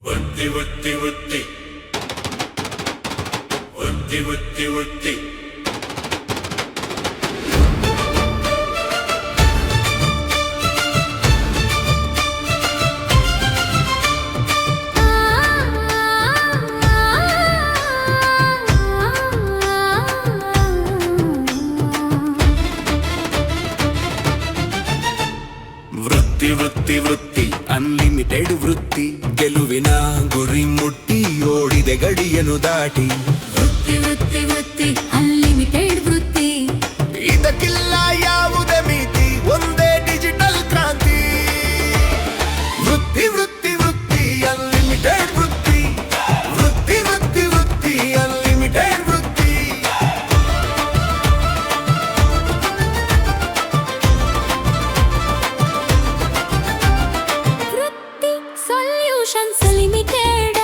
ಒತ್ತಿ ಒತ್ತಿ ಒತ್ತಿ ಒತ್ತಿ ಒತ್ತಿ ಒತ್ತಿ ವೃತ್ತಿ ವೃತ್ತಿ ವೃತ್ತಿ ಅನ್ಲಿಮಿಟೆಡ್ ವೃತ್ತಿ ಗೆಲುವಿನ ಗುರಿ ಮುಟ್ಟಿ ಓಡಿದೆ ಗಡಿಯನ್ನು ದಾಟಿ ವೃತ್ತಿ ವೃತ್ತಿ ವೃತ್ತಿ ಅನ್ಲಿಮಿಟೆಡ್ ವೃತ್ತಿ ಇದಕ್ಕಿಲ್ಲ ಯಾವುದೇ ಮಿತಿ ಒಂದೇ ಡಿಜಿಟಲ್ ಕ್ರಾಂತಿ ವೃತ್ತಿ ವೃತ್ತಿ ವೃತ್ತಿ ಅನ್ಲಿಮಿಟೆಡ್ ವೃತ್ತಿ ವೃತ್ತಿ ವೃತ್ತಿ ವೃತ್ತಿ ಅನ್ಲಿಮಿಟೆಡ್ ವೃತ್ತಿ ವೃತ್ತಿ ಸೊಲ್ಯೂಷನ್ಸ್ ಲಿಮಿಟೆಡ್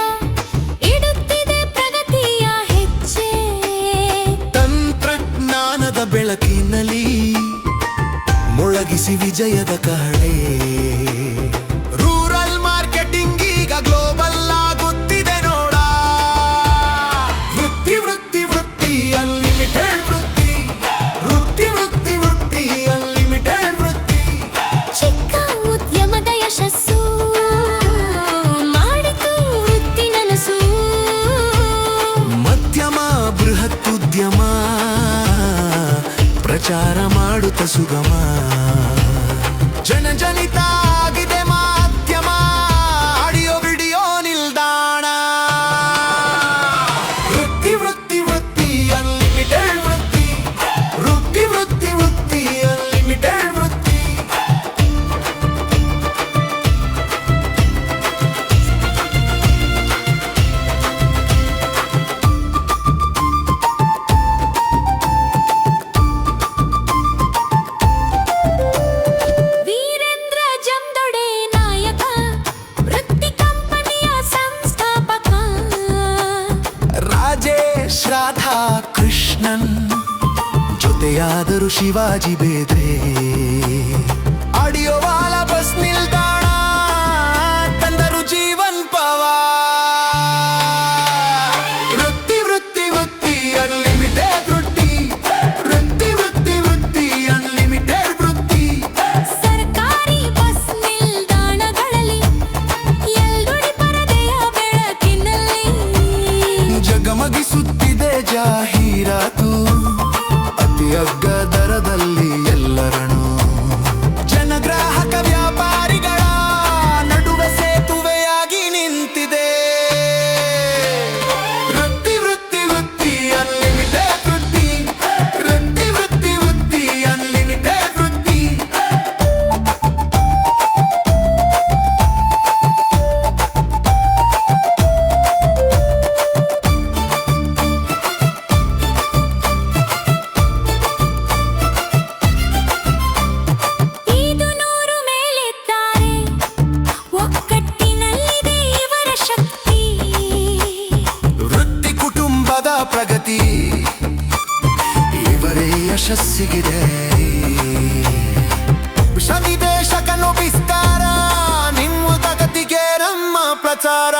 ಇಡುತ್ತಿದೆ ಪ್ರಗತಿಯ ಹೆಜ್ಜೆ ತಂತ್ರಜ್ಞಾನದ ಬೆಳಕಿನಲ್ಲಿ ಮೊಳಗಿಸಿ ವಿಜಯದ ಕಹಳೆ ರೂರಲ್ ಮಾರ್ಕೆಟಿಂಗ್ ಈಗ ಗ್ಲೋಬಲ್ ಆಗುತ್ತಿದೆ ನೋಡ ವೃತ್ತಿ ವೃತ್ತಿ ವೃತ್ತಿ ಅನ್ಲಿಮಿಟೆಡ್ ವೃತ್ತಿ ವೃತ್ತಿ ವೃತ್ತಿ ವೃತ್ತಿ ಅನ್ಲಿಮಿಟೆಡ್ ವೃತ್ತಿ ಚಿಕ್ಕ ಉದ್ಯಮದ ಯಶಸ್ಸು ಮಾಡಿತು ವೃತ್ತಿ ನನಸು ಮಧ್ಯಮ ಬೃಹತ್ ಉದ್ಯಮ ಪ್ರಚಾರ ಮಾಡುತ್ತ ಸುಗಮ ಜನಜನಿತ ಆಗಿದೆ ಮಾಧ್ಯಮ ಆಡಿಯೋ ವಿಡಿಯೋ ನಿಲ್ದಾಣ ವೃತ್ತಿ ವೃತ್ತಿ ವೃತ್ತಿ ಅನ್ಲಿಮಿಟೆಡ್ ವೃತ್ತಿ ವೃತ್ತಿ ವೃತ್ತಿ ವೃತ್ತಿ ಅನ್ಲಿಮಿಟೆಡ್ ವೃತ್ತಿ ವೀರೇಂದ್ರ ಜಮ್ದೊಡೆ ನಾಯಕ ವೃತ್ತಿ ಕಂಪನಿಯ ಸಂಸ್ಥಾಪಕ ರಾಜೇಶ್ ರಾಧಾ ಕೃಷ್ಣನ್ ಜೊತೆಯಾದರು ಶಿವಾಜಿ ಬೇದ್ರೆ ಆಡಿಯೋ ವಾಲ ಬಸ್ ನಿಲ್ದಾಣ ತಂದರು ಜೀವನ್ ಪವಾರ್ ವೃತ್ತಿ ವೃತ್ತಿ ವೃತ್ತಿ ಅನ್ಲಿಮಿಟೆಡ್ ವೃತ್ತಿ ವೃತ್ತಿ ವೃತ್ತಿ ವೃತ್ತಿ ಅನ್ಲಿಮಿಟೆಡ್ ವೃತ್ತಿ ಸರ್ಕಾರಿ ಬಸ್ ನಿಲ್ದಾಣಗಳಲ್ಲಿ ಎಲ್ಲುಡಿ ಪರದೆಯ ಬೆಳಕಿನಲ್ಲಿ ಜಗಮಗಿಸುತ್ತಿದೆ ಜಾಹೀರಾತು ಅತಿ ಅಗ್ಗ ದರದಲ್ಲಿ ಎಲ್ಲರನ್ನು ಜನಗ್ರಾಹಕ ವ್ಯಾಪಾರಿಗಳ ನಡುವೆ ಸೇತುವೆಯಾಗಿ ನಿಂತಿದೆ ವೃತ್ತಿ ವೃತ್ತಿ ವೃತ್ತಿ ಅನ್ಲಿಮಿಟೆಡ್ ವೃತ್ತಿ ವೃತ್ತಿ ವೃತ್ತಿ ವೃತ್ತಿ ಅನ್ಲಿಮಿಟೆಡ್ ವೃತ್ತಿ ಇದು ನೂರು ಮೇಲೆತ್ತಾರೆ ಒಕ್ಕಟ್ಟಿನಲ್ಲಿದೆ ಇವರ ಶಕ್ತಿ ವೃತ್ತಿ ಕುಟುಂಬದ ಪ್ರಗತಿ ಇವರೇ ಯಶಸ್ಸಿಗಿದೆ ವಿದೇಶಕನು ವಿಸ್ತಾರ ನಿಮ್ಮ ಪ್ರಗತಿಗೆ ನಮ್ಮ ಪ್ರಚಾರ